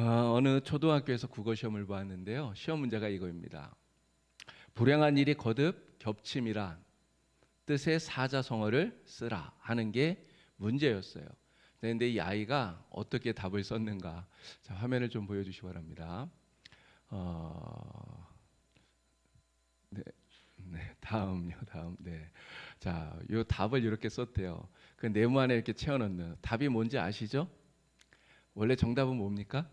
어느 초등학교에서 국어 시험을 보았는데요. 시험 문제가 이거입니다. 불행한 일이 거듭 겹침이란 뜻의 사자성어를 쓰라 하는 게 문제였어요. 그런데 이 아이가 어떻게 답을 썼는가? 자, 화면을 좀 보여주시기 바랍니다. 네, 네, 다음요, 다음. 네, 자, 이 답을 이렇게 썼대요. 그 네모 안에 이렇게 채워넣는 답이 뭔지 아시죠? 원래 정답은 뭡니까?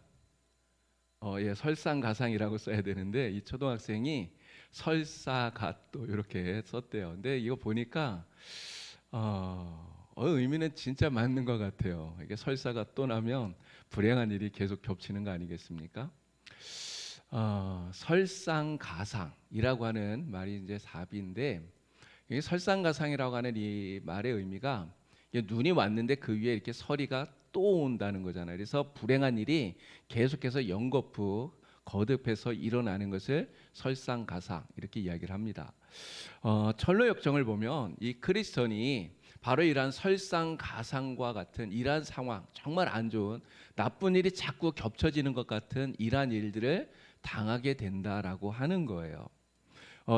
예, 설상가상이라고 써야 되는데 이 초등학생이 설사갓도 이렇게 썼대요. 근데 이거 보니까 의미는 진짜 맞는 것 같아요. 이게 설사가 또 나면 불행한 일이 계속 겹치는 거 아니겠습니까? 설상가상이라고 하는 말이 이제 사비인데, 이 설상가상이라고 하는 이 말의 의미가 이게 눈이 왔는데 그 위에 이렇게 서리가 또 온다는 거잖아요. 그래서 불행한 일이 계속해서 연거푸 거듭해서 일어나는 것을 설상가상 이렇게 이야기를 합니다. 철로 역정을 보면 이 크리스천이 바로 이러한 설상가상과 같은 이러한 상황, 정말 안 좋은 나쁜 일이 자꾸 겹쳐지는 것 같은 이러한 일들을 당하게 된다라고 하는 거예요.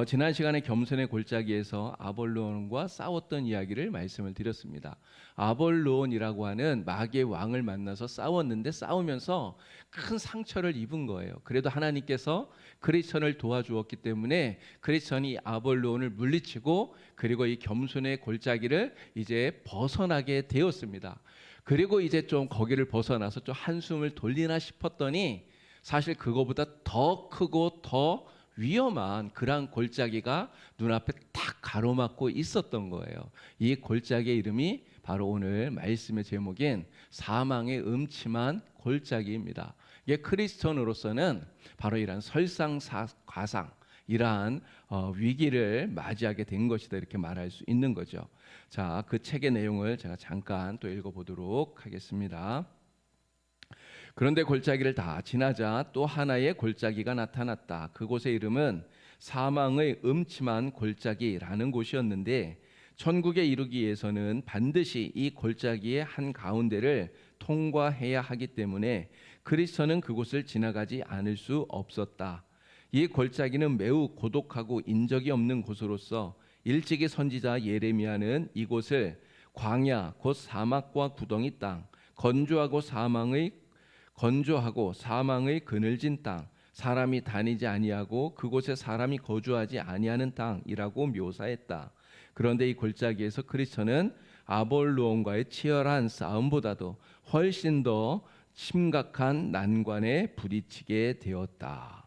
지난 시간에 겸손의 골짜기에서 아볼론과 싸웠던 이야기를 말씀을 드렸습니다. 아볼론이라고 하는 마귀의 왕을 만나서 싸웠는데 싸우면서 큰 상처를 입은 거예요. 그래도 하나님께서 크리스천을 도와주었기 때문에 크리스천이 아볼론을 물리치고 그리고 이 겸손의 골짜기를 이제 벗어나게 되었습니다. 그리고 이제 좀 거기를 벗어나서 좀 한숨을 돌리나 싶었더니 사실 그거보다 더 크고 더 위험한 그러한 골짜기가 눈앞에 딱 가로막고 있었던 거예요. 이 골짜기의 이름이 바로 오늘 말씀의 제목인 사망의 음침한 골짜기입니다. 이게 크리스천으로서는 바로 이러한 설상가상 이러한 위기를 맞이하게 된 것이다 이렇게 말할 수 있는 거죠. 자, 그 책의 내용을 제가 잠깐 또 읽어보도록 하겠습니다. 그런데 골짜기를 다 지나자 또 하나의 골짜기가 나타났다. 그곳의 이름은 사망의 음침한 골짜기라는 곳이었는데 천국에 이르기 위해서는 반드시 이 골짜기의 한 가운데를 통과해야 하기 때문에 그리스도는 그곳을 지나가지 않을 수 없었다. 이 골짜기는 매우 고독하고 인적이 없는 곳으로서 일찍이 선지자 예레미야는 이곳을 광야 곧 사막과 구덩이 땅 건조하고 사망의 그늘진 땅, 사람이 다니지 아니하고 그곳에 사람이 거주하지 아니하는 땅이라고 묘사했다. 그런데 이 골짜기에서 크리스천은 아볼론과의 치열한 싸움보다도 훨씬 더 심각한 난관에 부딪히게 되었다.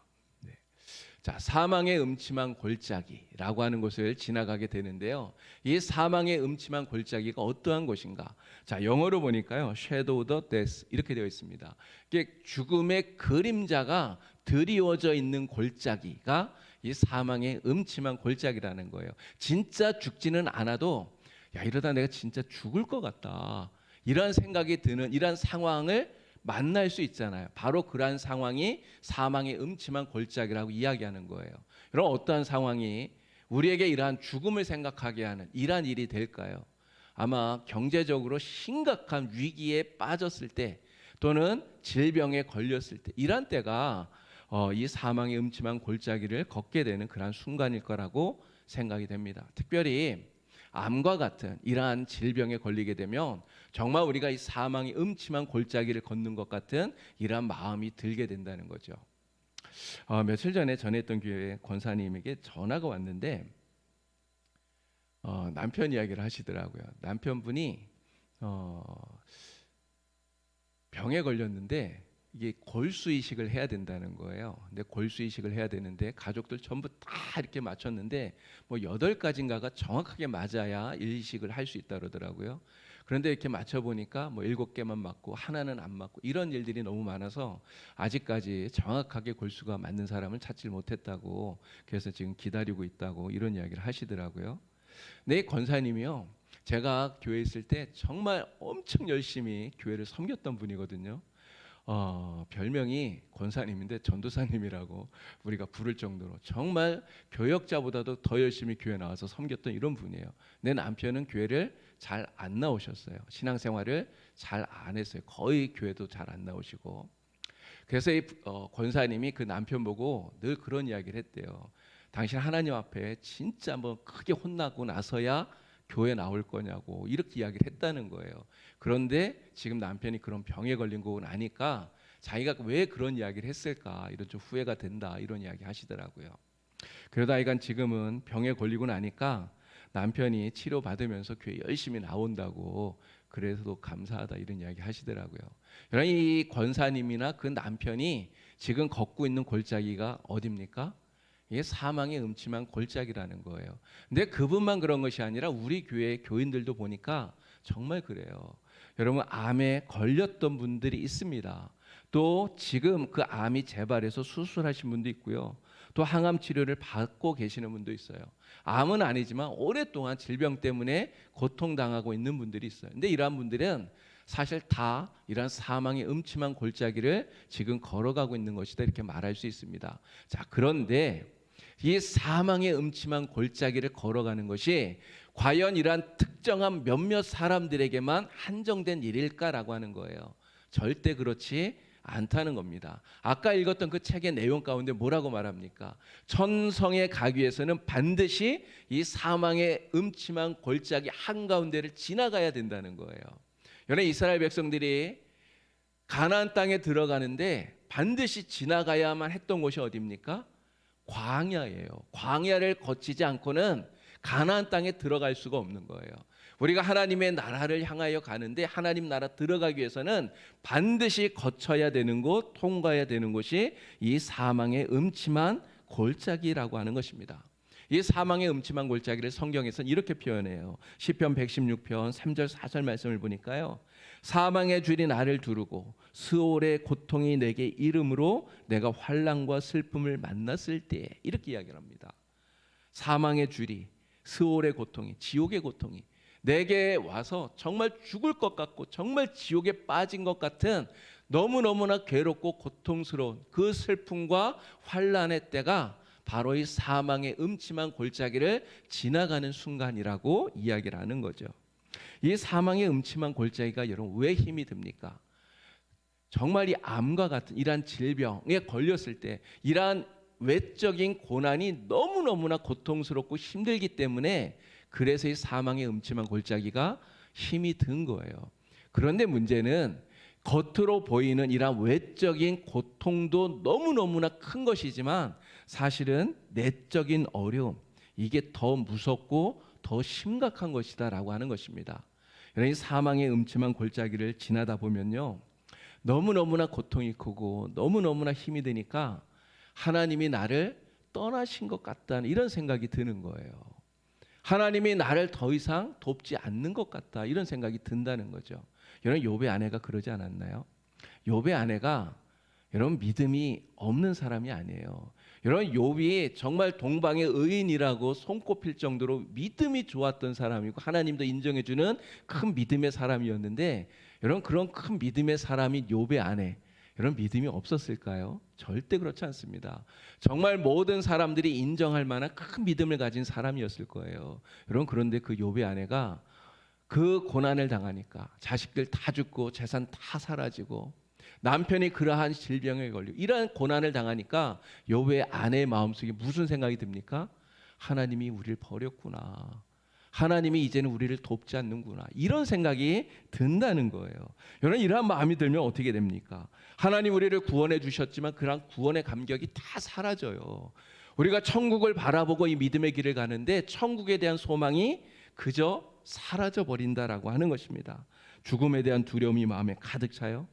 자, 사망의 음침한 골짜기라고 하는 곳을 지나가게 되는데요. 이 사망의 음침한 골짜기가 어떠한 곳인가? 자, 영어로 보니까요, Shadow of the Death 이렇게 되어 있습니다. 이게 죽음의 그림자가 드리워져 있는 골짜기가 이 사망의 음침한 골짜기라는 거예요. 진짜 죽지는 않아도 야, 이러다 내가 진짜 죽을 것 같다. 이런 생각이 드는 이런 상황을 만날 수 있잖아요. 바로 그러한 상황이 사망의 음침한 골짜기라고 이야기하는 거예요. 여러분, 어떠한 상황이 우리에게 이러한 죽음을 생각하게 하는 이러한 일이 될까요? 아마 경제적으로 심각한 위기에 빠졌을 때 또는 질병에 걸렸을 때 이런 때가 이 사망의 음침한 골짜기를 걷게 되는 그러한 순간일 거라고 생각이 됩니다. 특별히 암과 같은 이러한 질병에 걸리게 되면 정말 우리가 이 사망의 음침한 골짜기를 걷는 것 같은 이러한 마음이 들게 된다는 거죠. 며칠 전에 전했던 교회 권사님에게 전화가 왔는데 남편 이야기를 하시더라고요. 남편분이 병에 걸렸는데 이게 골수 이식을 해야 된다는 거예요. 근데 골수 이식을 해야 되는데 가족들 전부 다 이렇게 맞췄는데 뭐 8가지인가가 정확하게 맞아야 이식을 할 수 있다 그러더라고요. 그런데 이렇게 맞춰 보니까 뭐 7개만 맞고 하나는 안 맞고 이런 일들이 너무 많아서 아직까지 정확하게 골수가 맞는 사람을 찾지 못했다고, 그래서 지금 기다리고 있다고 이런 이야기를 하시더라고요. 네, 권사님이요, 제가 교회에 있을 때 정말 엄청 열심히 교회를 섬겼던 분이거든요. 별명이 권사님인데 전도사님이라고 우리가 부를 정도로 정말 교역자보다도 더 열심히 교회 나와서 섬겼던 이런 분이에요. 내 남편은 교회를 잘 안 나오셨어요. 신앙생활을 잘 안 했어요. 거의 교회도 잘 안 나오시고. 그래서 이 권사님이 그 남편 보고 늘 그런 이야기를 했대요. 당신 하나님 앞에 진짜 뭐 크게 혼나고 나서야 교회 나올 거냐고 이렇게 이야기를 했다는 거예요. 그런데 지금 남편이 그런 병에 걸린 거고 나니까 자기가 왜 그런 이야기를 했을까 이런 좀 후회가 된다 이런 이야기 하시더라고요. 그러다 하여간 지금은 병에 걸리고 나니까 남편이 치료받으면서 교회 열심히 나온다고 그래서도 감사하다 이런 이야기 하시더라고요. 여러분 이 권사님이나 그 남편이 지금 걷고 있는 골짜기가 어딥니까? 이게 사망의 음침한 골짜기라는 거예요. 근데 그분만 그런 것이 아니라 우리 교회 교인들도 보니까 정말 그래요. 여러분 암에 걸렸던 분들이 있습니다. 또 지금 그 암이 재발해서 수술하신 분도 있고요. 또 항암 치료를 받고 계시는 분도 있어요. 암은 아니지만 오랫동안 질병 때문에 고통당하고 있는 분들이 있어요. 근데 이러한 분들은 사실 다 이러한 사망의 음침한 골짜기를 지금 걸어가고 있는 것이다 이렇게 말할 수 있습니다. 자, 그런데 이 사망의 음침한 골짜기를 걸어가는 것이 과연 이러한 특정한 몇몇 사람들에게만 한정된 일일까라고 하는 거예요. 절대 그렇지 않다는 겁니다. 아까 읽었던 그 책의 내용 가운데 뭐라고 말합니까? 천성에 가기 위해서는 반드시 이 사망의 음침한 골짜기 한가운데를 지나가야 된다는 거예요. 여러분 이스라엘 백성들이 가나안 땅에 들어가는데 반드시 지나가야만 했던 곳이 어디입니까? 광야예요. 광야를 거치지 않고는 가나안 땅에 들어갈 수가 없는 거예요. 우리가 하나님의 나라를 향하여 가는데 하나님 나라 들어가기 위해서는 반드시 거쳐야 되는 곳, 통과해야 되는 곳이 이 사망의 음침한 골짜기라고 하는 것입니다. 이 사망의 음침한 골짜기를 성경에서는 이렇게 표현해요. 시편 116편 3절 4절 말씀을 보니까요. 사망의 줄이 나를 두르고 스올의 고통이 내게 이름으로 내가 환난과 슬픔을 만났을 때 이렇게 이야기를 합니다. 사망의 줄이 스올의 고통이 지옥의 고통이 내게 와서 정말 죽을 것 같고 정말 지옥에 빠진 것 같은 너무너무나 괴롭고 고통스러운 그 슬픔과 환난의 때가 바로 이 사망의 음침한 골짜기를 지나가는 순간이라고 이야기를 하는 거죠. 이 사망의 음침한 골짜기가 여러분 왜 힘이 듭니까? 정말 이 암과 같은 이러한 질병에 걸렸을 때 이러한 외적인 고난이 너무너무나 고통스럽고 힘들기 때문에 그래서 이 사망의 음침한 골짜기가 힘이 든 거예요. 그런데 문제는 겉으로 보이는 이러한 외적인 고통도 너무너무나 큰 것이지만 사실은 내적인 어려움 이게 더 무섭고 더 심각한 것이다라고 하는 것입니다. 이 사망의 음침한 골짜기를 지나다 보면요. 너무너무나 고통이 크고 너무너무나 힘이 드니까 하나님이 나를 떠나신 것 같다는 이런 생각이 드는 거예요. 하나님이 나를 더 이상 돕지 않는 것 같다 이런 생각이 든다는 거죠. 여러분 욥의 아내가 그러지 않았나요? 욥의 아내가 여러분 믿음이 없는 사람이 아니에요. 여러분 욥이 정말 동방의 의인이라고 손꼽힐 정도로 믿음이 좋았던 사람이고 하나님도 인정해주는 큰 믿음의 사람이었는데 여러분 그런 큰 믿음의 사람이 욥의 아내 여러분 믿음이 없었을까요? 절대 그렇지 않습니다. 정말 모든 사람들이 인정할 만한 큰 믿음을 가진 사람이었을 거예요. 여러분 그런데 그 욥의 아내가 그 고난을 당하니까 자식들 다 죽고 재산 다 사라지고 남편이 그러한 질병에 걸리고 이러한 고난을 당하니까 욥의 아내의 마음속에 무슨 생각이 듭니까? 하나님이 우리를 버렸구나. 하나님이 이제는 우리를 돕지 않는구나. 이런 생각이 든다는 거예요. 여러분 이러한 마음이 들면 어떻게 됩니까? 하나님 우리를 구원해 주셨지만 그러한 구원의 감격이 다 사라져요. 우리가 천국을 바라보고 이 믿음의 길을 가는데 천국에 대한 소망이 그저 사라져 버린다라고 하는 것입니다. 죽음에 대한 두려움이 마음에 가득 차요.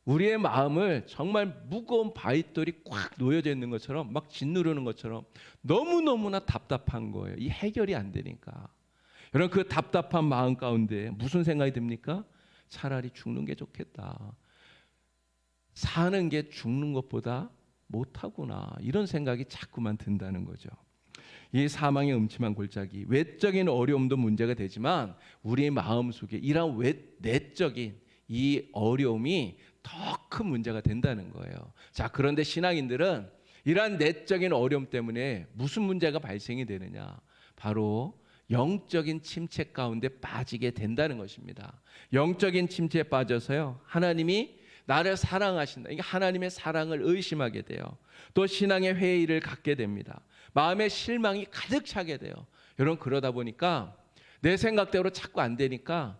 우리의 마음을 정말 무거운 바위돌이 꽉 놓여져 있는 것처럼 막 짓누르는 것처럼 너무너무나 답답한 거예요. 이 해결이 안 되니까. 여러분 그 답답한 마음 가운데 무슨 생각이 듭니까? 차라리 죽는 게 좋겠다. 사는 게 죽는 것보다 못하구나. 이런 생각이 자꾸만 든다는 거죠. 이 사망의 음침한 골짜기 외적인 어려움도 문제가 되지만 우리의 마음속에 이런 내적인 이 어려움이 더 큰 문제가 된다는 거예요. 자, 그런데 신앙인들은 이러한 내적인 어려움 때문에 무슨 문제가 발생이 되느냐? 바로 영적인 침체 가운데 빠지게 된다는 것입니다. 영적인 침체에 빠져서요. 하나님이 나를 사랑하신다. 이게 하나님의 사랑을 의심하게 돼요. 또 신앙의 회의를 갖게 됩니다. 마음의 실망이 가득 차게 돼요. 여러분, 그러다 보니까 내 생각대로 자꾸 안 되니까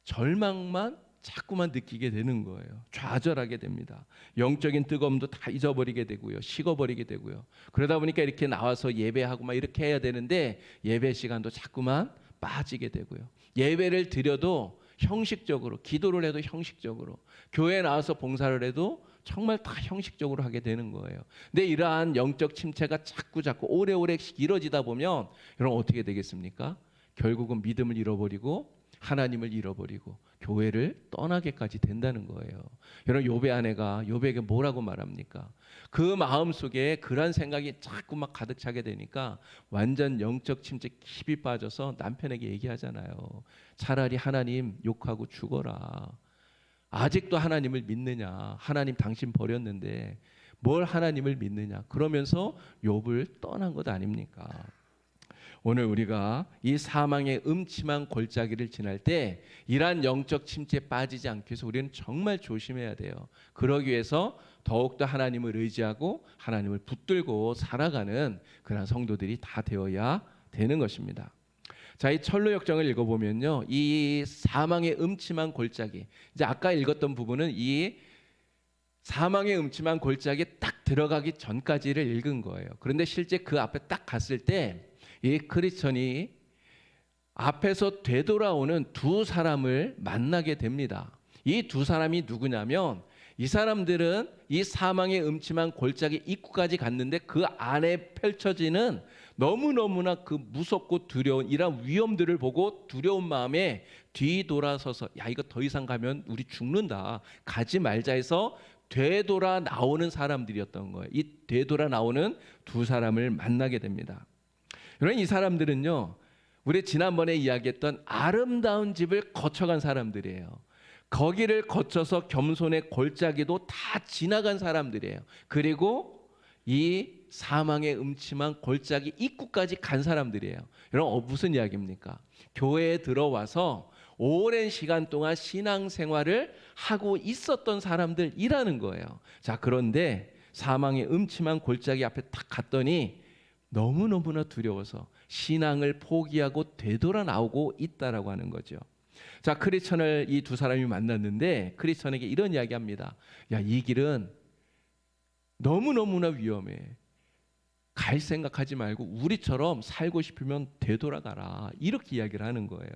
절망만 자꾸만 느끼게 되는 거예요. 좌절하게 됩니다. 영적인 뜨거움도 다 잊어버리게 되고요. 식어버리게 되고요. 그러다 보니까 이렇게 나와서 예배하고 막 이렇게 해야 되는데 예배 시간도 자꾸만 빠지게 되고요. 예배를 드려도 형식적으로, 기도를 해도 형식적으로, 교회에 나와서 봉사를 해도 정말 다 형식적으로 하게 되는 거예요. 근데 이러한 영적 침체가 자꾸 오래오래 이뤄지다 보면 여러분 어떻게 되겠습니까? 결국은 믿음을 잃어버리고 하나님을 잃어버리고 교회를 떠나게까지 된다는 거예요. 여러분, 욥의 아내가 욥에게 뭐라고 말합니까? 그 마음속에 그런 생각이 자꾸 막 가득 차게 되니까 완전 영적 침체 깊이 빠져서 남편에게 얘기하잖아요. 차라리 하나님 욕하고 죽어라. 아직도 하나님을 믿느냐? 하나님 당신 버렸는데 뭘 하나님을 믿느냐? 그러면서 욥을 떠난 것 아닙니까? 오늘 우리가 이 사망의 음침한 골짜기를 지날 때 이러한 영적 침체에 빠지지 않기 위해서 우리는 정말 조심해야 돼요. 그러기 위해서 더욱더 하나님을 의지하고 하나님을 붙들고 살아가는 그런 성도들이 다 되어야 되는 것입니다. 자, 이 철로 역정을 읽어보면요, 이 사망의 음침한 골짜기, 이제 아까 읽었던 부분은 이 사망의 음침한 골짜기에 딱 들어가기 전까지를 읽은 거예요. 그런데 실제 그 앞에 딱 갔을 때 이 크리스천이 앞에서 되돌아오는 두 사람을 만나게 됩니다. 이 두 사람이 누구냐면, 이 사람들은 이 사망의 음침한 골짜기 입구까지 갔는데 그 안에 펼쳐지는 너무너무나 그 무섭고 두려운 이런 위험들을 보고 두려운 마음에 뒤돌아서서, 야, 이거 더 이상 가면 우리 죽는다, 가지 말자 해서 되돌아 나오는 사람들이었던 거예요. 이 되돌아 나오는 두 사람을 만나게 됩니다. 여러분, 이 사람들은요, 우리 지난번에 이야기했던 아름다운 집을 거쳐간 사람들이에요. 거기를 거쳐서 겸손의 골짜기도 다 지나간 사람들이에요. 그리고 이 사망의 음침한 골짜기 입구까지 간 사람들이에요. 여러분, 무슨 이야기입니까? 교회에 들어와서 오랜 시간 동안 신앙생활을 하고 있었던 사람들이라는 거예요. 자, 그런데 사망의 음침한 골짜기 앞에 딱 갔더니 너무너무나 두려워서 신앙을 포기하고 되돌아 나오고 있다라고 하는 거죠. 자, 크리스천을 이 두 사람이 만났는데 크리스천에게 이런 이야기합니다. 야, 이 길은 너무너무나 위험해. 갈 생각하지 말고 우리처럼 살고 싶으면 되돌아가라, 이렇게 이야기를 하는 거예요.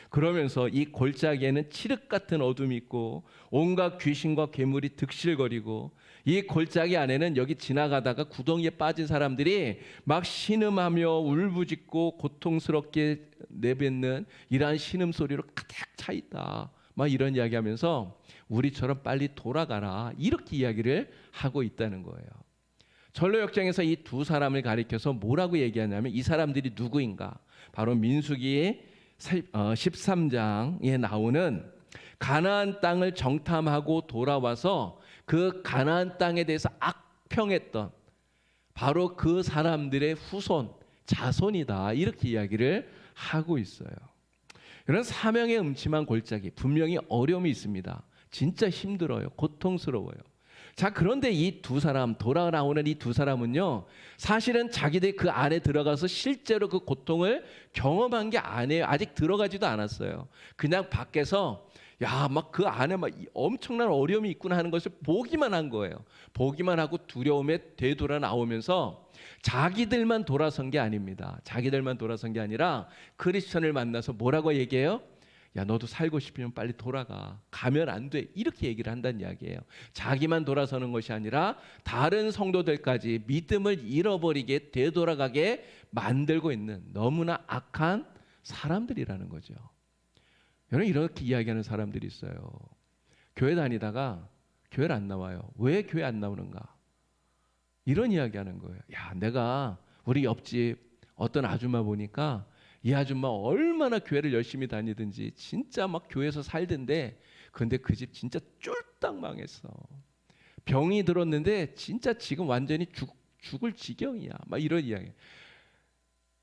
그러면서 이 골짜기에는 칠흑 같은 어둠이 있고 온갖 귀신과 괴물이 득실거리고, 이 골짜기 안에는 여기 지나가다가 구덩이에 빠진 사람들이 막 신음하며 울부짖고 고통스럽게 내뱉는 이러한 신음소리로 가득 차 있다, 막 이런 이야기하면서 우리처럼 빨리 돌아가라, 이렇게 이야기를 하고 있다는 거예요. 전로 역정에서 이 두 사람을 가리켜서 뭐라고 얘기하냐면, 이 사람들이 누구인가? 바로 민수기 13장에 나오는 가나안 땅을 정탐하고 돌아와서 그 가나안 땅에 대해서 악평했던 바로 그 사람들의 후손, 자손이다, 이렇게 이야기를 하고 있어요. 이런 사명의 음침한 골짜기, 분명히 어려움이 있습니다. 진짜 힘들어요. 고통스러워요. 자, 그런데 이 두 사람, 돌아 나오는 이 두 사람은요, 사실은 자기들 그 안에 들어가서 실제로 그 고통을 경험한 게 아니에요. 아직 들어가지도 않았어요. 그냥 밖에서 야, 막 그 안에 막 엄청난 어려움이 있구나 하는 것을 보기만 한 거예요. 보기만 하고 두려움에 되돌아 나오면서 자기들만 돌아선 게 아닙니다. 자기들만 돌아선 게 아니라 크리스천을 만나서 뭐라고 얘기해요? 야, 너도 살고 싶으면 빨리 돌아가. 가면 안 돼. 이렇게 얘기를 한다는 이야기예요. 자기만 돌아서는 것이 아니라 다른 성도들까지 믿음을 잃어버리게 되돌아가게 만들고 있는 너무나 악한 사람들이라는 거죠. 여러분, 이렇게 이야기하는 사람들이 있어요. 교회 다니다가 교회를 안 나와요. 왜 교회 안 나오는가? 이런 이야기하는 거예요. 야, 내가 우리 옆집 어떤 아줌마 보니까 이 아줌마 얼마나 교회를 열심히 다니든지 진짜 막 교회에서 살던데, 근데 그 집 진짜 쫄딱 망했어. 병이 들었는데 진짜 지금 완전히 죽을 지경이야. 막 이런 이야기.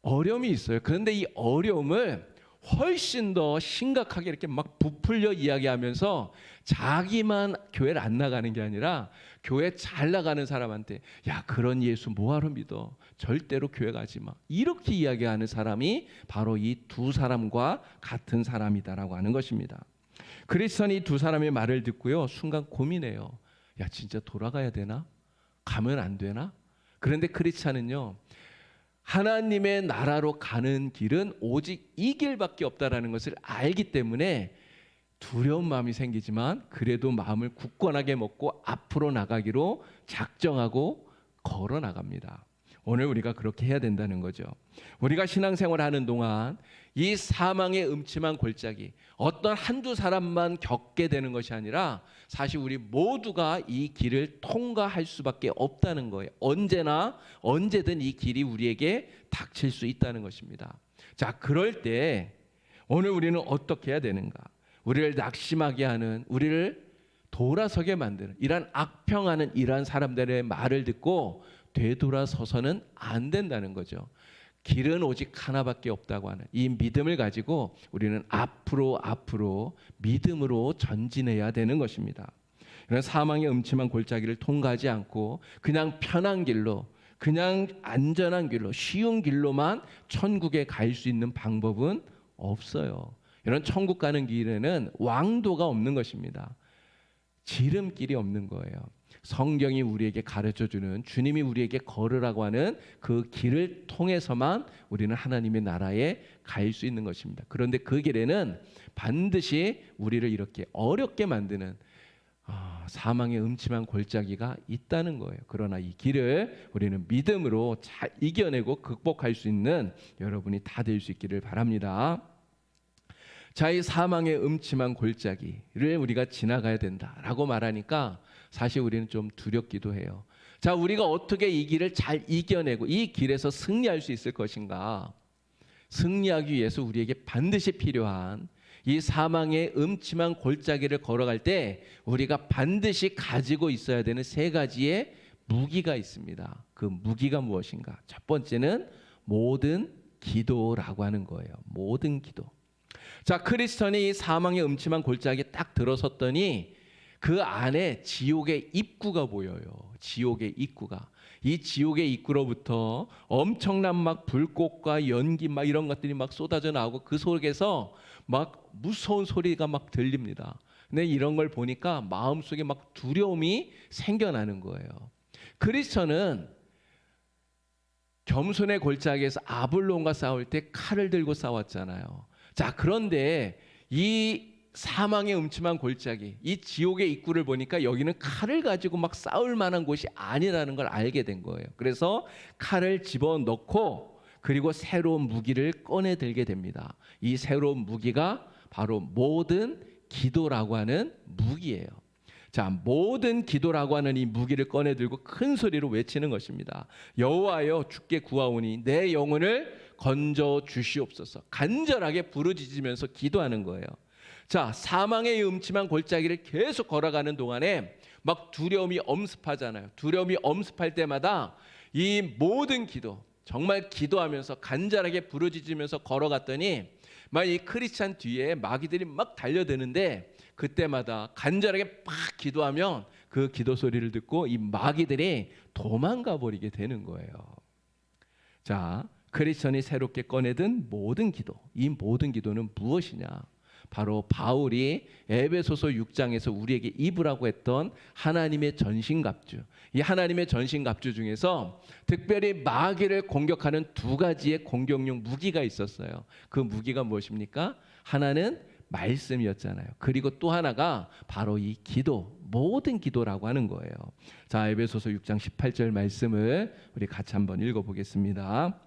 어려움이 있어요. 그런데 이 어려움을 훨씬 더 심각하게 이렇게 막 부풀려 이야기하면서 자기만 교회를 안 나가는 게 아니라 교회 잘 나가는 사람한테 야, 그런 예수 뭐하러 믿어? 절대로 교회 가지 마. 이렇게 이야기하는 사람이 바로 이 두 사람과 같은 사람이다라고 하는 것입니다. 크리스천이 두 사람의 말을 듣고요, 순간 고민해요. 야, 진짜 돌아가야 되나? 가면 안 되나? 그런데 크리스천은요, 하나님의 나라로 가는 길은 오직 이 길밖에 없다라는 것을 알기 때문에 두려운 마음이 생기지만 그래도 마음을 굳건하게 먹고 앞으로 나가기로 작정하고 걸어 나갑니다. 오늘 우리가 그렇게 해야 된다는 거죠. 우리가 신앙생활을 하는 동안 이 사망의 음침한 골짜기, 어떤 한두 사람만 겪게 되는 것이 아니라 사실 우리 모두가 이 길을 통과할 수밖에 없다는 거예요. 언제나 언제든 이 길이 우리에게 닥칠 수 있다는 것입니다. 자, 그럴 때 오늘 우리는 어떻게 해야 되는가? 우리를 낙심하게 하는, 우리를 돌아서게 만드는 이러한 악평하는 이러한 사람들의 말을 듣고 되돌아서서는 안 된다는 거죠. 길은 오직 하나밖에 없다고 하는 이 믿음을 가지고 우리는 앞으로 믿음으로 전진해야 되는 것입니다. 이런 사망의 음침한 골짜기를 통과하지 않고 그냥 편한 길로, 그냥 안전한 길로, 쉬운 길로만 천국에 갈 수 있는 방법은 없어요. 이런 천국 가는 길에는 왕도가 없는 것입니다. 지름길이 없는 거예요. 성경이 우리에게 가르쳐주는, 주님이 우리에게 걸으라고 하는 그 길을 통해서만 우리는 하나님의 나라에 갈 수 있는 것입니다. 그런데 그 길에는 반드시 우리를 이렇게 어렵게 만드는 사망의 음침한 골짜기가 있다는 거예요. 그러나 이 길을 우리는 믿음으로 잘 이겨내고 극복할 수 있는 여러분이 다 될 수 있기를 바랍니다. 자, 이 사망의 음침한 골짜기를 우리가 지나가야 된다라고 말하니까 사실 우리는 좀 두렵기도 해요. 자, 우리가 어떻게 이 길을 잘 이겨내고 이 길에서 승리할 수 있을 것인가? 승리하기 위해서 우리에게 반드시 필요한 이 사망의 음침한 골짜기를 걸어갈 때 우리가 반드시 가지고 있어야 되는 세 가지의 무기가 있습니다. 그 무기가 무엇인가? 첫 번째는 모든 기도라고 하는 거예요. 모든 기도. 자, 크리스천이 사망의 음침한 골짜기에 딱 들어섰더니 그 안에 지옥의 입구가 보여요. 지옥의 입구가. 이 지옥의 입구로부터 엄청난 막 불꽃과 연기 막 이런 것들이 막 쏟아져 나오고 그 속에서 막 무서운 소리가 막 들립니다. 근데 이런 걸 보니까 마음속에 막 두려움이 생겨나는 거예요. 크리스천은 겸손의 골짜기에서 아블론과 싸울 때 칼을 들고 싸웠잖아요. 자, 그런데 이 사망의 음침한 골짜기, 이 지옥의 입구를 보니까 여기는 칼을 가지고 막 싸울 만한 곳이 아니라는 걸 알게 된 거예요. 그래서 칼을 집어넣고 그리고 새로운 무기를 꺼내 들게 됩니다. 이 새로운 무기가 바로 모든 기도라고 하는 무기예요. 자, 모든 기도라고 하는 이 무기를 꺼내 들고 큰 소리로 외치는 것입니다. 여호와여, 주께 구하오니 내 영혼을 건져 주시옵소서. 간절하게 부르짖으면서 기도하는 거예요. 자, 사망의 음침한 골짜기를 계속 걸어가는 동안에 막 두려움이 엄습하잖아요. 두려움이 엄습할 때마다 이 모든 기도, 정말 기도하면서 간절하게 부르짖으면서 걸어갔더니 막 이 크리스찬 뒤에 마귀들이 막 달려드는데 그때마다 간절하게 막 기도하면 그 기도 소리를 듣고 이 마귀들이 도망가 버리게 되는 거예요. 자, 크리스천이 새롭게 꺼내든 모든 기도, 이 모든 기도는 무엇이냐? 바로 바울이 에베소서 6장에서 우리에게 입으라고 했던 하나님의 전신갑주, 이 하나님의 전신갑주 중에서 특별히 마귀를 공격하는 두 가지의 공격용 무기가 있었어요. 그 무기가 무엇입니까? 하나는 말씀이었잖아요. 그리고 또 하나가 바로 이 기도, 모든 기도라고 하는 거예요. 자, 에베소서 6장 18절 말씀을 우리 같이 한번 읽어보겠습니다.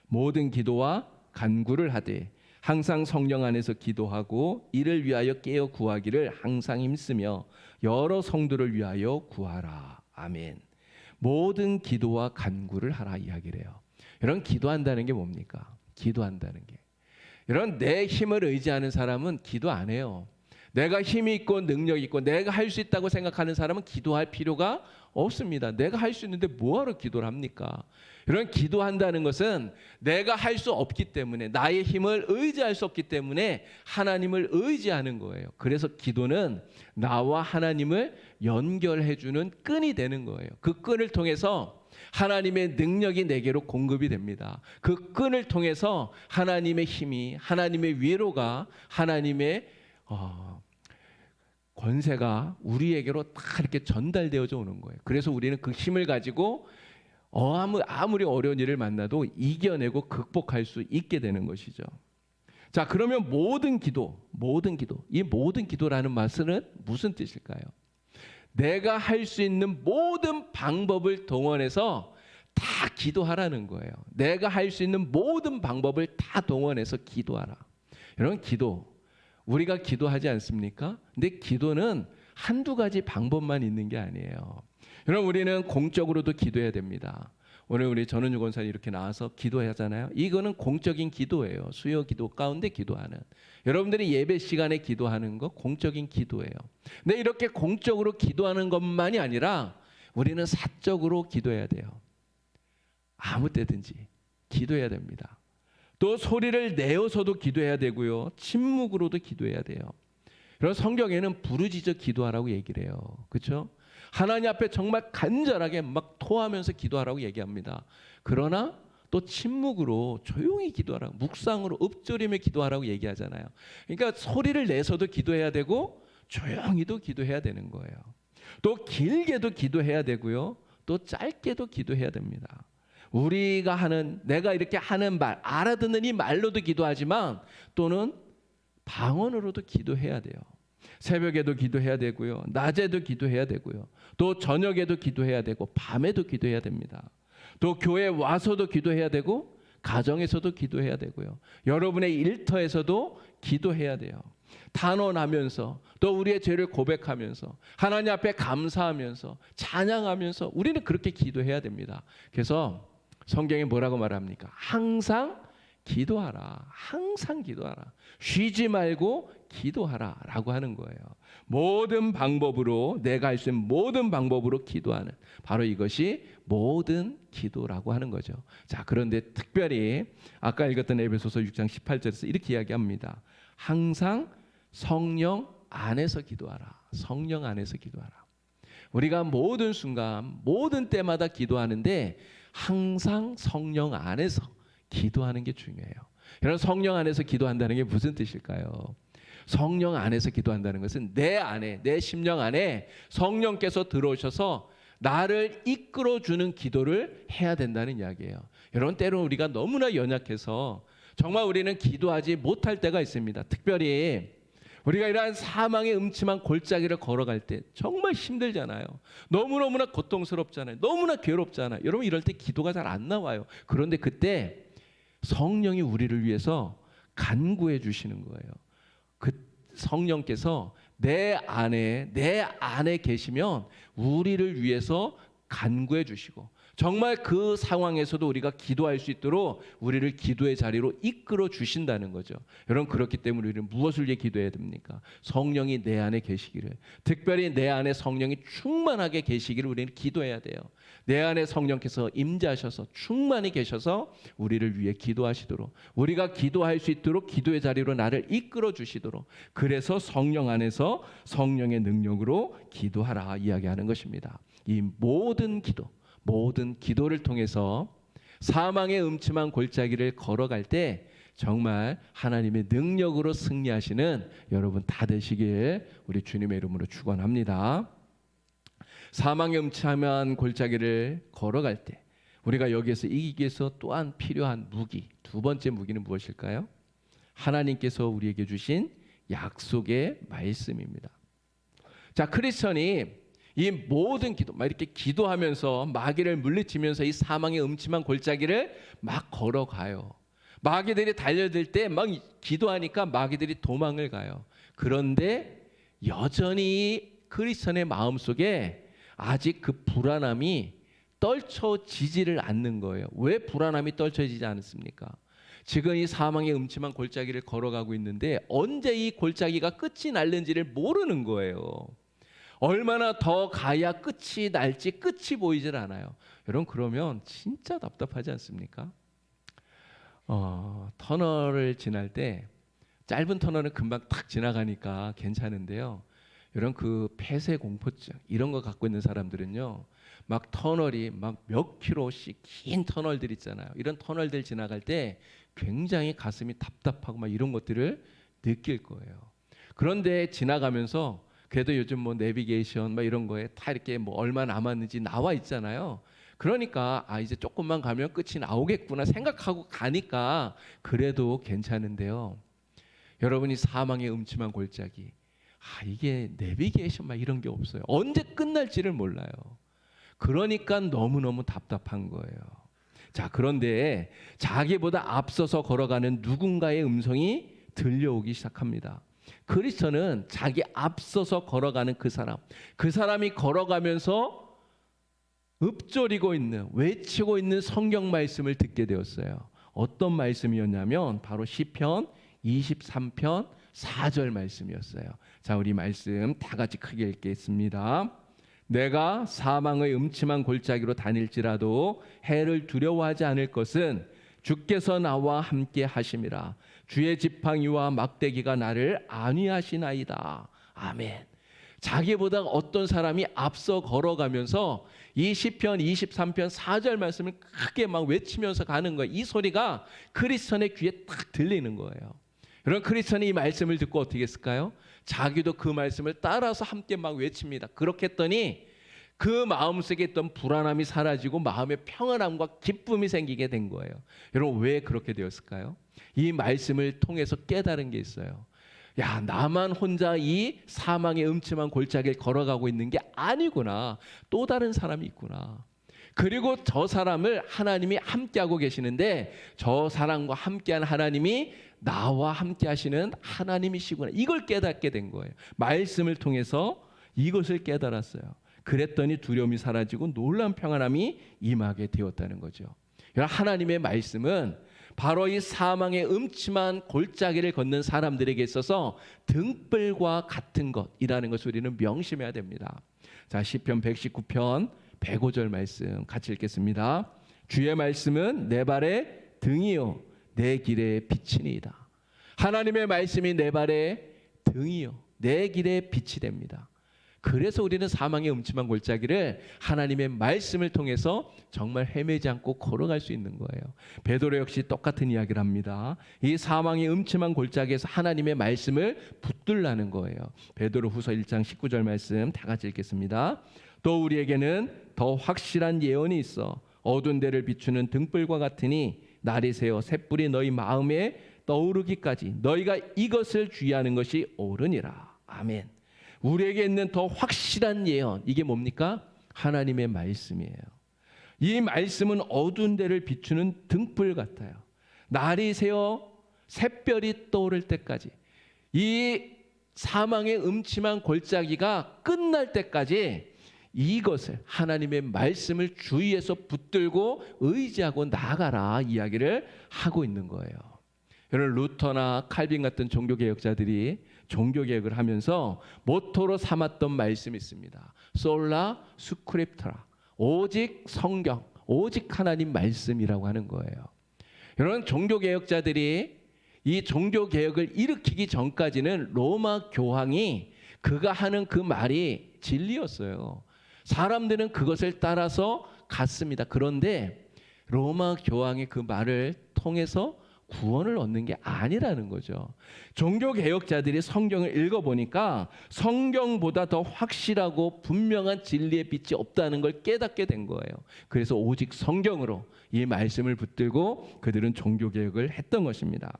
모든 기도와 간구를 하되 항상 성령 안에서 기도하고 이를 위하여 깨어 구하기를 항상 힘쓰며 여러 성도를 위하여 구하라. 아멘. 모든 기도와 간구를 하라 이야기를 해요. 여러분, 기도한다는 게 뭡니까? 기도한다는 게, 여러분, 내 힘을 의지하는 사람은 기도 안 해요. 내가 힘이 있고 능력이 있고 내가 할 수 있다고 생각하는 사람은 기도할 필요가 없습니다. 내가 할 수 있는데 뭐하러 기도를 합니까? 이런 기도한다는 것은 내가 할 수 없기 때문에, 나의 힘을 의지할 수 없기 때문에 하나님을 의지하는 거예요. 그래서 기도는 나와 하나님을 연결해주는 끈이 되는 거예요. 그 끈을 통해서 하나님의 능력이 내게로 공급이 됩니다. 그 끈을 통해서 하나님의 힘이, 하나님의 위로가, 하나님의 권세가 우리에게로 다 이렇게 전달되어져 오는 거예요. 그래서 우리는 그 힘을 가지고 아무리 어려운 일을 만나도 이겨내고 극복할 수 있게 되는 것이죠. 자, 그러면 모든 기도, 이 모든 기도라는 말은 무슨 뜻일까요? 내가 할 수 있는 모든 방법을 동원해서 다 기도하라는 거예요. 내가 할 수 있는 모든 방법을 다 동원해서 기도하라. 여러분, 우리가 기도하지 않습니까? 근데 기도는 한두 가지 방법만 있는 게 아니에요. 여러분, 우리는 공적으로도 기도해야 됩니다. 오늘 우리 전은주 권사님 이렇게 나와서 기도하잖아요. 이거는 공적인 기도예요. 수요 기도 가운데 기도하는. 여러분들이 예배 시간에 기도하는 거 공적인 기도예요. 근데 이렇게 공적으로 기도하는 것만이 아니라 우리는 사적으로 기도해야 돼요. 아무 때든지 기도해야 됩니다. 또 소리를 내어서도 기도해야 되고요. 침묵으로도 기도해야 돼요. 그래서 성경에는 부르짖어 기도하라고 얘기를 해요. 그렇죠? 하나님 앞에 정말 간절하게 막 토하면서 기도하라고 얘기합니다. 그러나 또 침묵으로 조용히 기도하라고, 묵상으로 읊조리며 기도하라고 얘기하잖아요. 그러니까 소리를 내서도 기도해야 되고 조용히도 기도해야 되는 거예요. 또 길게도 기도해야 되고요. 또 짧게도 기도해야 됩니다. 내가 이렇게 하는 말, 알아듣는 이 말로도 기도하지만 또는 방언으로도 기도해야 돼요. 새벽에도 기도해야 되고요. 낮에도 기도해야 되고요. 또 저녁에도 기도해야 되고 밤에도 기도해야 됩니다. 또 교회에 와서도 기도해야 되고 가정에서도 기도해야 되고요. 여러분의 일터에서도 기도해야 돼요. 단언하면서 또 우리의 죄를 고백하면서 하나님 앞에 감사하면서 찬양하면서 우리는 그렇게 기도해야 됩니다. 그래서 성경에 뭐라고 말합니까? 항상 기도하라. 항상 기도하라. 쉬지 말고 기도하라 라고 하는 거예요. 모든 방법으로, 내가 할 수 있는 모든 방법으로 기도하는, 바로 이것이 모든 기도라고 하는 거죠. 자, 그런데 특별히 아까 읽었던 에베소서 6장 18절에서 이렇게 이야기합니다. 항상 성령 안에서 기도하라. 성령 안에서 기도하라. 우리가 모든 순간, 모든 때마다 기도하는데 항상 성령 안에서 기도하는 게 중요해요. 여러분, 성령 안에서 기도한다는 게 무슨 뜻일까요? 성령 안에서 기도한다는 것은 내 안에, 내 심령 안에 성령께서 들어오셔서 나를 이끌어주는 기도를 해야 된다는 이야기예요. 여러분, 때로는 우리가 너무나 연약해서 정말 우리는 기도하지 못할 때가 있습니다. 특별히 우리가 이러한 사망의 음침한 골짜기를 걸어갈 때 정말 힘들잖아요. 너무너무나 고통스럽잖아요. 너무나 괴롭잖아요. 여러분, 이럴 때 기도가 잘 안 나와요. 그런데 그때 성령이 우리를 위해서 간구해 주시는 거예요. 그 성령께서 내 안에 계시면 우리를 위해서 간구해 주시고 정말 그 상황에서도 우리가 기도할 수 있도록 우리를 기도의 자리로 이끌어 주신다는 거죠. 여러분, 그렇기 때문에 우리는 무엇을 위해 기도해야 됩니까? 성령이 내 안에 계시기를, 특별히 내 안에 성령이 충만하게 계시기를 우리는 기도해야 돼요. 내 안에 성령께서 임재하셔서 충만히 계셔서 우리를 위해 기도하시도록, 우리가 기도할 수 있도록 기도의 자리로 나를 이끌어 주시도록, 그래서 성령 안에서 성령의 능력으로 기도하라 이야기하는 것입니다. 이 모든 기도를 통해서 사망의 음침한 골짜기를 걸어갈 때 정말 하나님의 능력으로 승리하시는 여러분 다 되시길 우리 주님의 이름으로 축원합니다. 사망의 음침한 골짜기를 걸어갈 때 우리가 여기에서 이기기 위해서 또한 필요한 무기, 두 번째 무기는 무엇일까요? 하나님께서 우리에게 주신 약속의 말씀입니다. 자, 크리스천이 이 모든 기도, 막 이렇게 기도하면서 마귀를 물리치면서 이 사망의 음침한 골짜기를 막 걸어가요. 마귀들이 달려들 때 막 기도하니까 마귀들이 도망을 가요. 그런데 여전히 크리스천의 마음속에 아직 그 불안함이 떨쳐지지를 않는 거예요. 왜 불안함이 떨쳐지지 않습니까? 지금 이 사망의 음침한 골짜기를 걸어가고 있는데 언제 이 골짜기가 끝이 날는지를 모르는 거예요. 얼마나 더 가야 끝이 날지 끝이 보이질 않아요. 여러분 그러면 진짜 답답하지 않습니까? 터널을 지날 때 짧은 터널은 금방 탁 지나가니까 괜찮은데요. 이런 그 폐쇄 공포증 이런 거 갖고 있는 사람들은요, 막 터널이 막 몇 킬로씩 긴 터널들 있잖아요. 이런 터널들 지나갈 때 굉장히 가슴이 답답하고 막 이런 것들을 느낄 거예요. 그런데 지나가면서 그래도 요즘 뭐 내비게이션 막 이런 거에 다 이렇게 뭐 얼마 남았는지 나와 있잖아요. 그러니까 이제 조금만 가면 끝이 나오겠구나 생각하고 가니까 그래도 괜찮은데요. 여러분이 사망의 음침한 골짜기, 이게 내비게이션 막 이런 게 없어요. 언제 끝날지를 몰라요. 그러니까 너무너무 답답한 거예요. 자, 그런데 자기보다 앞서서 걸어가는 누군가의 음성이 들려오기 시작합니다. 크리스천은 자기 앞서서 걸어가는 그 사람이 걸어가면서 읊조리고 있는, 외치고 있는 성경 말씀을 듣게 되었어요. 어떤 말씀이었냐면 바로 시편 23편 4절 말씀이었어요. 자, 우리 말씀 다 같이 크게 읽겠습니다. 내가 사망의 음침한 골짜기로 다닐지라도 해를 두려워하지 않을 것은 주께서 나와 함께 하심이라. 주의 지팡이와 막대기가 나를 안위하시나이다. 아멘. 자기보다 어떤 사람이 앞서 걸어가면서 이 시편 23편 4절 말씀을 크게 막 외치면서 가는 거예요. 이 소리가 크리스천의 귀에 딱 들리는 거예요. 여러분, 크리스천이 이 말씀을 듣고 어떻게 했을까요? 자기도 그 말씀을 따라서 함께 막 외칩니다. 그렇게 했더니 그 마음속에 있던 불안함이 사라지고 마음의 평안함과 기쁨이 생기게 된 거예요. 여러분, 왜 그렇게 되었을까요? 이 말씀을 통해서 깨달은 게 있어요. 야, 나만 혼자 이 사망의 음침한 골짜기를 걸어가고 있는 게 아니구나. 또 다른 사람이 있구나. 그리고 저 사람을 하나님이 함께하고 계시는데 저 사람과 함께한 하나님이 나와 함께 하시는 하나님이시구나. 이걸 깨닫게 된 거예요. 말씀을 통해서 이것을 깨달았어요. 그랬더니 두려움이 사라지고 놀라운 평안함이 임하게 되었다는 거죠. 하나님의 말씀은 바로 이 사망의 음침한 골짜기를 걷는 사람들에게 있어서 등불과 같은 것이라는 것을 우리는 명심해야 됩니다. 자, 시편 119편 105절 말씀 같이 읽겠습니다. 주의 말씀은 내 발의 등이요 내 길의 빛이니이다. 하나님의 말씀이 내 발의 등이요 내 길의 빛이 됩니다. 그래서 우리는 사망의 음침한 골짜기를 하나님의 말씀을 통해서 정말 헤매지 않고 걸어갈 수 있는 거예요. 베드로 역시 똑같은 이야기를 합니다. 이 사망의 음침한 골짜기에서 하나님의 말씀을 붙들라는 거예요. 베드로 후서 1장 19절 말씀 다 같이 읽겠습니다. 또 우리에게는 더 확실한 예언이 있어 어두운 데를 비추는 등불과 같으니 날이 새어 샛불이 너희 마음에 떠오르기까지 너희가 이것을 주의하는 것이 옳으니라. 아멘. 우리에게 있는 더 확실한 예언, 이게 뭡니까? 하나님의 말씀이에요. 이 말씀은 어두운 데를 비추는 등불 같아요. 날이 새어 샛별이 떠오를 때까지, 이 사망의 음침한 골짜기가 끝날 때까지 이것을, 하나님의 말씀을 주위에서 붙들고 의지하고 나아가라 이야기를 하고 있는 거예요. 여러분, 루터나 칼빈 같은 종교개혁자들이 종교개혁을 하면서 모토로 삼았던 말씀이 있습니다. 솔라 스크립트라, 오직 성경, 오직 하나님 말씀이라고 하는 거예요. 여러분, 종교개혁자들이 이 종교개혁을 일으키기 전까지는 로마 교황이 그가 하는 그 말이 진리였어요. 사람들은 그것을 따라서 갔습니다. 그런데 로마 교황의 그 말을 통해서 구원을 얻는 게 아니라는 거죠. 종교개혁자들이 성경을 읽어보니까 성경보다 더 확실하고 분명한 진리의 빛이 없다는 걸 깨닫게 된 거예요. 그래서 오직 성경으로 이 말씀을 붙들고 그들은 종교개혁을 했던 것입니다.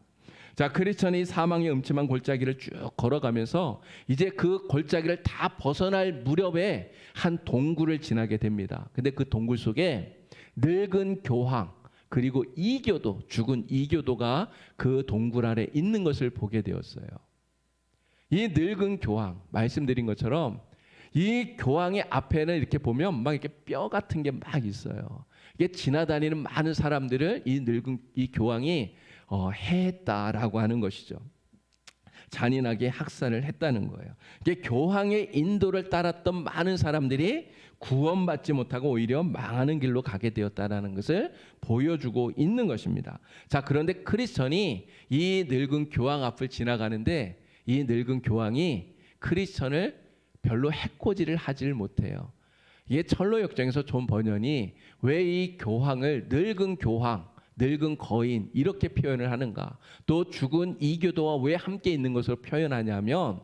자, 크리스천이 사망의 음침한 골짜기를 쭉 걸어가면서 이제 그 골짜기를 다 벗어날 무렵에 한 동굴을 지나게 됩니다. 근데 그 동굴 속에 늙은 교황, 그리고 이교도, 죽은 이교도가 그 동굴 아래 있는 것을 보게 되었어요. 이 늙은 교황, 말씀드린 것처럼 이 교황의 앞에는 이렇게 보면 막 이렇게 뼈 같은 게 막 있어요. 이게 지나다니는 많은 사람들을 이 늙은 이 교황이 해했다라고 하는 것이죠. 잔인하게 학살을 했다는 거예요. 이게 교황의 인도를 따랐던 많은 사람들이 구원받지 못하고 오히려 망하는 길로 가게 되었다는 것을 보여주고 있는 것입니다. 자, 그런데 크리스천이 이 늙은 교황 앞을 지나가는데 이 늙은 교황이 크리스천을 별로 해코지를 하질 못해요. 이게 철로 역정에서 존 버년이 왜 이 교황을 늙은 교황, 늙은 거인 이렇게 표현을 하는가? 또 죽은 이교도와 왜 함께 있는 것으로 표현하냐면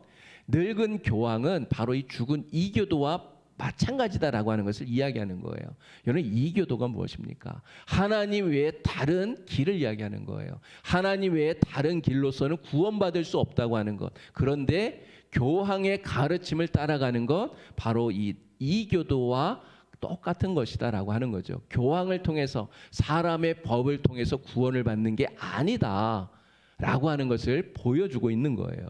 늙은 교황은 바로 이 죽은 이교도와 마찬가지다라고 하는 것을 이야기하는 거예요. 여러분, 이교도가 무엇입니까? 하나님 외에 다른 길을 이야기하는 거예요. 하나님 외에 다른 길로서는 구원받을 수 없다고 하는 것. 그런데 교황의 가르침을 따라가는 것, 바로 이 이교도와 똑같은 것이다라고 하는 거죠. 교황을 통해서, 사람의 법을 통해서 구원을 받는 게 아니다 라고 하는 것을 보여주고 있는 거예요.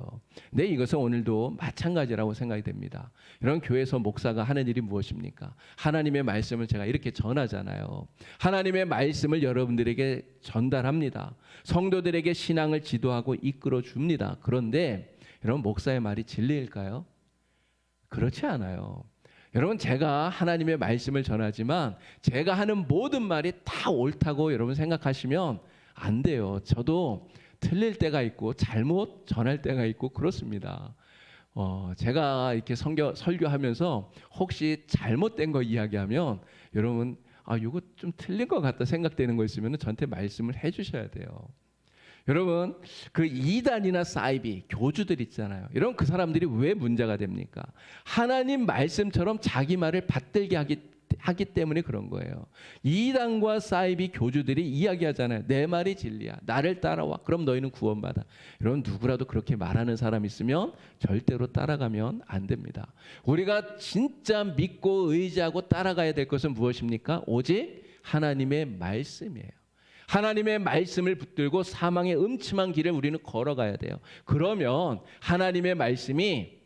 근데 이것은 오늘도 마찬가지라고 생각이 됩니다. 이런 교회에서 목사가 하는 일이 무엇입니까? 하나님의 말씀을 제가 이렇게 전하잖아요. 하나님의 말씀을 여러분들에게 전달합니다. 성도들에게 신앙을 지도하고 이끌어 줍니다. 그런데 여러분, 목사의 말이 진리일까요? 그렇지 않아요. 여러분, 제가 하나님의 말씀을 전하지만 제가 하는 모든 말이 다 옳다고 여러분 생각하시면 안 돼요. 저도 틀릴 때가 있고 잘못 전할 때가 있고 그렇습니다. 제가 이렇게 설교하면서 혹시 잘못된 거 이야기하면 여러분, 이거 좀 틀린 것 같다 생각되는 거 있으면 저한테 말씀을 해주셔야 돼요. 여러분, 그 이단이나 사이비 교주들 있잖아요. 여러분, 그 사람들이 왜 문제가 됩니까? 하나님 말씀처럼 자기 말을 받들게 하기 때문에 그런 거예요. 이단과 사이비 교주들이 이야기하잖아요. 내 말이 진리야. 나를 따라와. 그럼 너희는 구원받아. 여러분, 누구라도 그렇게 말하는 사람 있으면 절대로 따라가면 안 됩니다. 우리가 진짜 믿고 의지하고 따라가야 될 것은 무엇입니까? 오직 하나님의 말씀이에요. 하나님의 말씀을 붙들고 사망의 음침한 길을 우리는 걸어가야 돼요. 그러면 하나님의 말씀이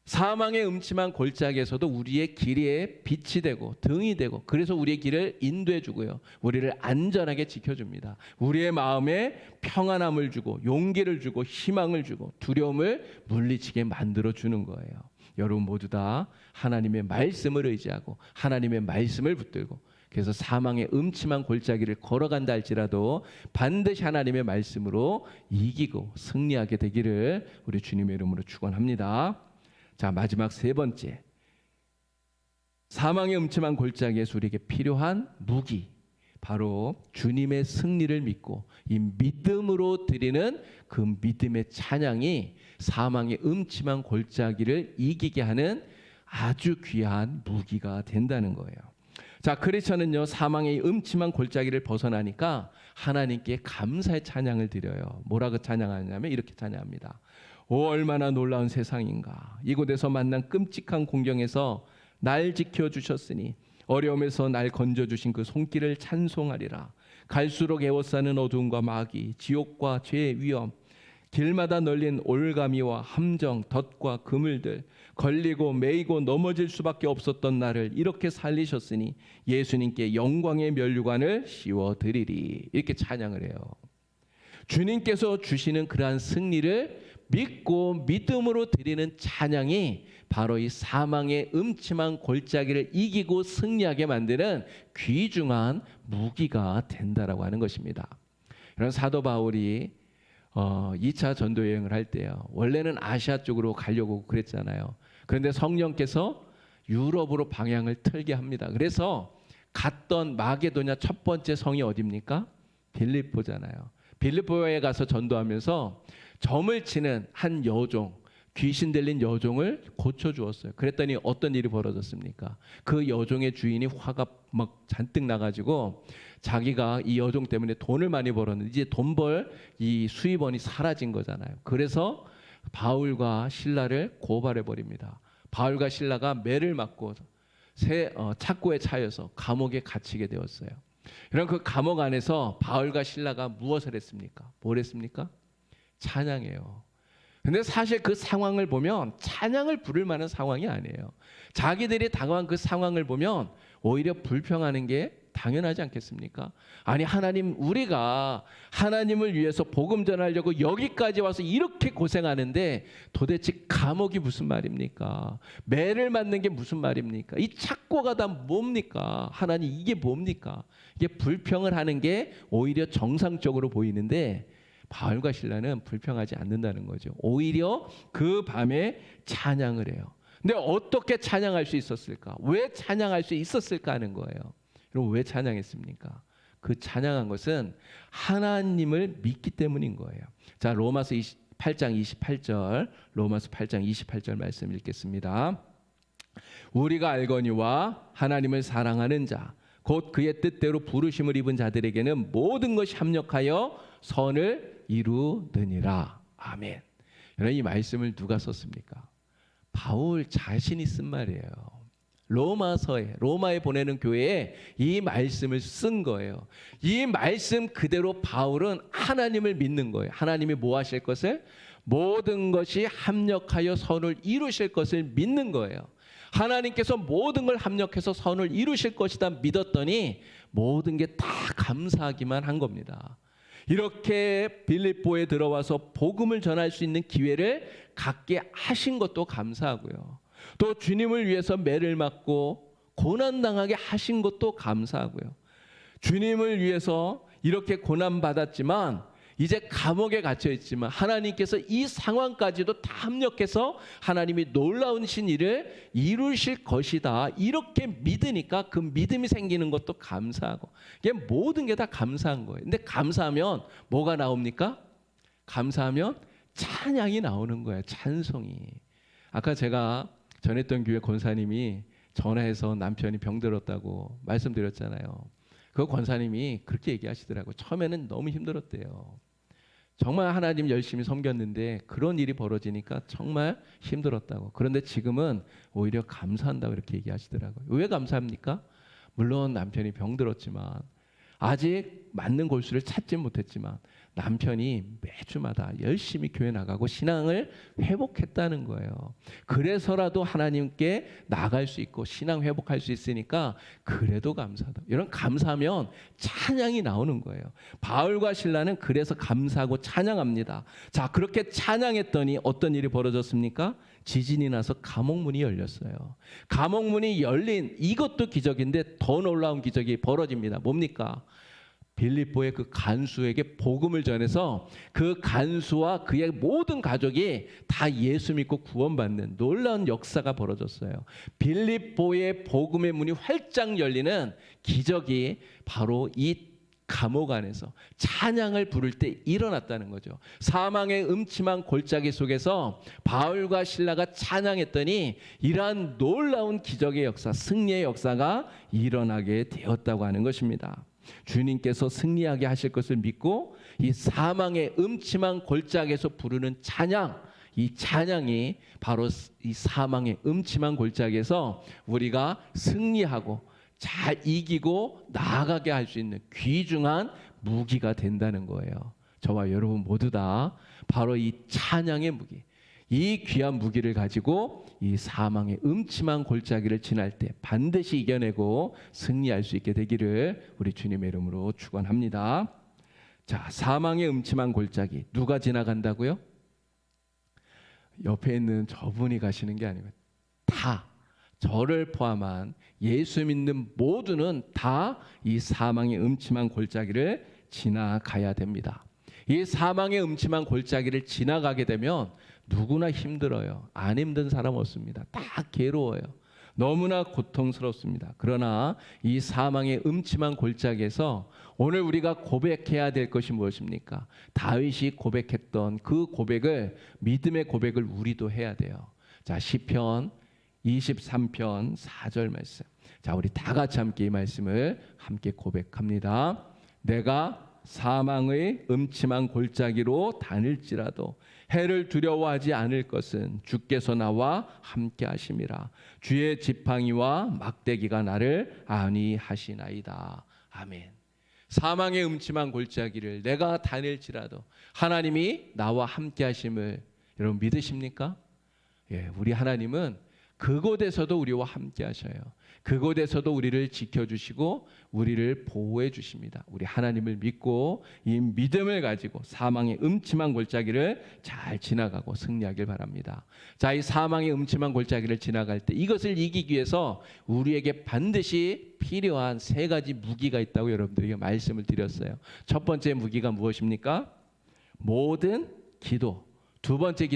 사망의 음침한 골짜기에서도 우리의 길에 빛이 되고 등이 되고, 그래서 우리의 길을 인도해 주고요, 우리를 안전하게 지켜줍니다. 우리의 마음에 평안함을 주고 용기를 주고 희망을 주고 두려움을 물리치게 만들어 주는 거예요. 여러분 모두 다 하나님의 말씀을 의지하고 하나님의 말씀을 붙들고, 그래서 사망의 음침한 골짜기를 걸어간다 할지라도 반드시 하나님의 말씀으로 이기고 승리하게 되기를 우리 주님의 이름으로 축원합니다. 자, 마지막 세 번째, 사망의 음침한 골짜기에서 우리에게 필요한 무기, 바로 주님의 승리를 믿고 이 믿음으로 드리는 그 믿음의 찬양이 사망의 음침한 골짜기를 이기게 하는 아주 귀한 무기가 된다는 거예요. 자, 크리스천은요, 사망의 음침한 골짜기를 벗어나니까 하나님께 감사의 찬양을 드려요. 뭐라고 찬양하냐면 이렇게 찬양합니다. 오, 얼마나 놀라운 세상인가. 이곳에서 만난 끔찍한 공경에서 날 지켜주셨으니 어려움에서 날 건져주신 그 손길을 찬송하리라. 갈수록 에워싸는 어두움과 마귀, 지옥과 죄의 위험, 길마다 널린 올가미와 함정, 덫과 그물들, 걸리고 매이고 넘어질 수밖에 없었던 나를 이렇게 살리셨으니 예수님께 영광의 면류관을 씌워드리리. 이렇게 찬양을 해요. 주님께서 주시는 그러한 승리를 믿고 믿음으로 드리는 찬양이 바로 이 사망의 음침한 골짜기를 이기고 승리하게 만드는 귀중한 무기가 된다라고 하는 것입니다. 이런 사도 바울이 2차 전도 여행을 할 때요, 원래는 아시아 쪽으로 가려고 그랬잖아요. 그런데 성령께서 유럽으로 방향을 틀게 합니다. 그래서 갔던 마게도냐 첫 번째 성이 어디입니까? 빌립보잖아요. 빌립보에 가서 전도하면서 점을 치는 한 여종, 귀신 들린 여종을 고쳐주었어요. 그랬더니 어떤 일이 벌어졌습니까? 그 여종의 주인이 화가 막 잔뜩 나가지고 자기가 이 여종 때문에 돈을 많이 벌었는데 이제 돈 벌 이 수입원이 사라진 거잖아요. 그래서 바울과 실라를 고발해 버립니다. 바울과 실라가 매를 맞고 착고에 차여서 감옥에 갇히게 되었어요. 이런 그 감옥 안에서 바울과 실라가 무엇을 했습니까? 뭘 했습니까? 찬양해요. 근데 사실 그 상황을 보면 찬양을 부를 만한 상황이 아니에요. 자기들이 당한 그 상황을 보면 오히려 불평하는 게 당연하지 않겠습니까? 아니 하나님, 우리가 하나님을 위해서 복음 전하려고 여기까지 와서 이렇게 고생하는데 도대체 감옥이 무슨 말입니까? 매를 맞는 게 무슨 말입니까? 이 착고가 다 뭡니까? 하나님, 이게 뭡니까? 이게 불평을 하는 게 오히려 정상적으로 보이는데 바울과 실라는 불평하지 않는다는 거죠. 오히려 그 밤에 찬양을 해요. 근데 어떻게 찬양할 수 있었을까? 왜 찬양할 수 있었을까 하는 거예요. 여러분, 왜 찬양했습니까? 그 찬양한 것은 하나님을 믿기 때문인 거예요. 자, 로마서 8장 28절, 로마서 8장 28절 말씀 읽겠습니다. 우리가 알거니와 하나님을 사랑하는 자, 곧 그의 뜻대로 부르심을 입은 자들에게는 모든 것이 합력하여 선을 이루느니라. 아멘. 여러분, 이 말씀을 누가 썼습니까? 바울 자신이 쓴 말이에요. 로마에 보내는 교회에 이 말씀을 쓴 거예요. 이 말씀 그대로 바울은 하나님을 믿는 거예요. 하나님이 뭐 하실 것을? 모든 것이 합력하여 선을 이루실 것을 믿는 거예요. 하나님께서 모든 걸 합력해서 선을 이루실 것이다 믿었더니 모든 게 다 감사하기만 한 겁니다. 이렇게 빌립보에 들어와서 복음을 전할 수 있는 기회를 갖게 하신 것도 감사하고요. 또 주님을 위해서 매를 맞고 고난당하게 하신 것도 감사하고요. 주님을 위해서 이렇게 고난받았지만 이제 감옥에 갇혀 있지만 하나님께서 이 상황까지도 다 합력해서 하나님이 놀라운 일을 이루실 것이다. 이렇게 믿으니까 그 믿음이 생기는 것도 감사하고, 이게 모든 게 다 감사한 거예요. 근데 감사하면 뭐가 나옵니까? 감사하면 찬양이 나오는 거예요. 찬송이. 아까 제가 전했던 교회 권사님이 전화해서 남편이 병들었다고 말씀드렸잖아요. 그 권사님이 그렇게 얘기하시더라고요. 처음에는 너무 힘들었대요. 정말 하나님 열심히 섬겼는데 그런 일이 벌어지니까 정말 힘들었다고. 그런데 지금은 오히려 감사한다고 이렇게 얘기하시더라고요. 왜 감사합니까? 물론 남편이 병들었지만, 아직 맞는 골수를 찾지 못했지만 남편이 매주마다 열심히 교회 나가고 신앙을 회복했다는 거예요. 그래서라도 하나님께 나갈 수 있고 신앙 회복할 수 있으니까 그래도 감사하다. 이런 감사하면 찬양이 나오는 거예요. 바울과 실라는 그래서 감사하고 찬양합니다. 자, 그렇게 찬양했더니 어떤 일이 벌어졌습니까? 지진이 나서 감옥문이 열렸어요. 감옥문이 열린 이것도 기적인데 더 놀라운 기적이 벌어집니다. 뭡니까? 빌립보의 그 간수에게 복음을 전해서 그 간수와 그의 모든 가족이 다 예수 믿고 구원받는 놀라운 역사가 벌어졌어요. 빌립보의 복음의 문이 활짝 열리는 기적이 바로 이 감옥 안에서 찬양을 부를 때 일어났다는 거죠. 사망의 음침한 골짜기 속에서 바울과 실라가 찬양했더니 이러한 놀라운 기적의 역사, 승리의 역사가 일어나게 되었다고 하는 것입니다. 주님께서 승리하게 하실 것을 믿고 이 사망의 음침한 골짜기에서 부르는 찬양, 이 찬양이 바로 이 사망의 음침한 골짜기에서 우리가 승리하고 잘 이기고 나아가게 할 수 있는 귀중한 무기가 된다는 거예요. 저와 여러분 모두 다 바로 이 찬양의 무기, 이 귀한 무기를 가지고 이 사망의 음침한 골짜기를 지날 때 반드시 이겨내고 승리할 수 있게 되기를 우리 주님의 이름으로 축원합니다. 자, 사망의 음침한 골짜기 누가 지나간다고요? 옆에 있는 저분이 가시는 게 아니고 다, 저를 포함한 예수 믿는 모두는 다 이 사망의 음침한 골짜기를 지나가야 됩니다. 이 사망의 음침한 골짜기를 지나가게 되면 누구나 힘들어요. 안 힘든 사람 없습니다. 다 괴로워요. 너무나 고통스럽습니다. 그러나 이 사망의 음침한 골짜기에서 오늘 우리가 고백해야 될 것이 무엇입니까? 다윗이 고백했던 그 고백을, 믿음의 고백을 우리도 해야 돼요. 자, 시편 23편 4절 말씀. 자, 우리 다 같이 함께 이 말씀을 함께 고백합니다. 내가 사망의 음침한 골짜기로 다닐지라도 해를 두려워하지 않을 것은 주께서 나와 함께 하심이라. 주의 지팡이와 막대기가 나를 안위하시나이다. 아멘. 사망의 음침한 골짜기를 내가 다닐지라도 하나님이 나와 함께 하심을 여러분 믿으십니까? 예, 우리 하나님은 그곳에서도 우리와 함께 하셔요. 그곳에서도 우리를 지켜주시고 우리를 보호해 주십니다. 우리 하나님을 믿고 이 믿음을 가지고 사망의 음침한 골짜기를 잘 지나가고 승리하길 바랍니다. 자, 이 사망의 음침한 골짜기를 지나갈 때 이것을 이기기 위해서 우리에게 반드시 필요한 세 가지 무기가 있다고 여러분들에게 말씀을 드렸어요. 첫 번째 무기가 무엇입니까? 모든 기도. 두 번째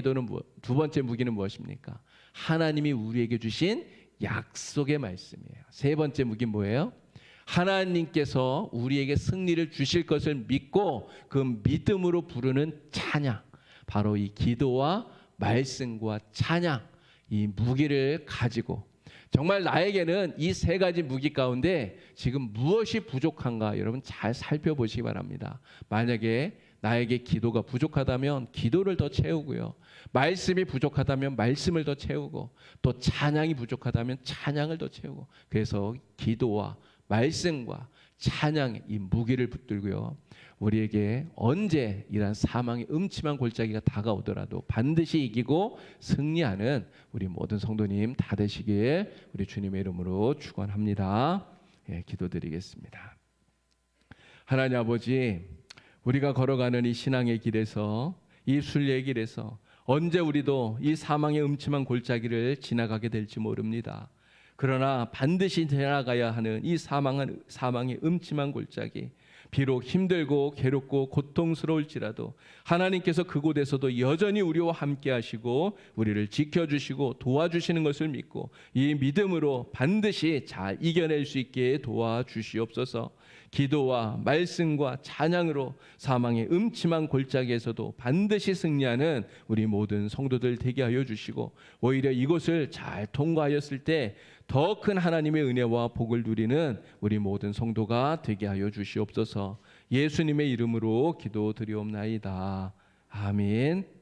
무기는 무엇입니까? 하나님이 우리에게 주신 약속의 말씀이에요. 세 번째 무기는 뭐예요? 하나님께서 우리에게 승리를 주실 것을 믿고 그 믿음으로 부르는 찬양. 바로 이 기도와 말씀과 찬양, 이 무기를 가지고 정말 나에게는 이 세 가지 무기 가운데 지금 무엇이 부족한가 여러분 잘 살펴보시기 바랍니다. 만약에 나에게 기도가 부족하다면 기도를 더 채우고요. 말씀이 부족하다면 말씀을 더 채우고 또 찬양이 부족하다면 찬양을 더 채우고 그래서 기도와 말씀과 찬양의 이 무기를 붙들고요. 우리에게 언제 이러한 사망의 음침한 골짜기가 다가오더라도 반드시 이기고 승리하는 우리 모든 성도님 다 되시길 우리 주님의 이름으로 축원합니다. 예, 기도드리겠습니다. 하나님 아버지, 우리가 걸어가는 이 신앙의 길에서 이 순례의 길에서 언제 우리도 이 사망의 음침한 골짜기를 지나가게 될지 모릅니다. 그러나 반드시 지나가야 하는 이 사망의 음침한 골짜기, 비록 힘들고 괴롭고 고통스러울지라도 하나님께서 그곳에서도 여전히 우리와 함께 하시고 우리를 지켜주시고 도와주시는 것을 믿고 이 믿음으로 반드시 잘 이겨낼 수 있게 도와주시옵소서. 기도와 말씀과 찬양으로 사망의 음침한 골짜기에서도 반드시 승리하는 우리 모든 성도들 되게 하여 주시고 오히려 이곳을 잘 통과하였을 때 더 큰 하나님의 은혜와 복을 누리는 우리 모든 성도가 되게 하여 주시옵소서. 예수님의 이름으로 기도드리옵나이다. 아멘.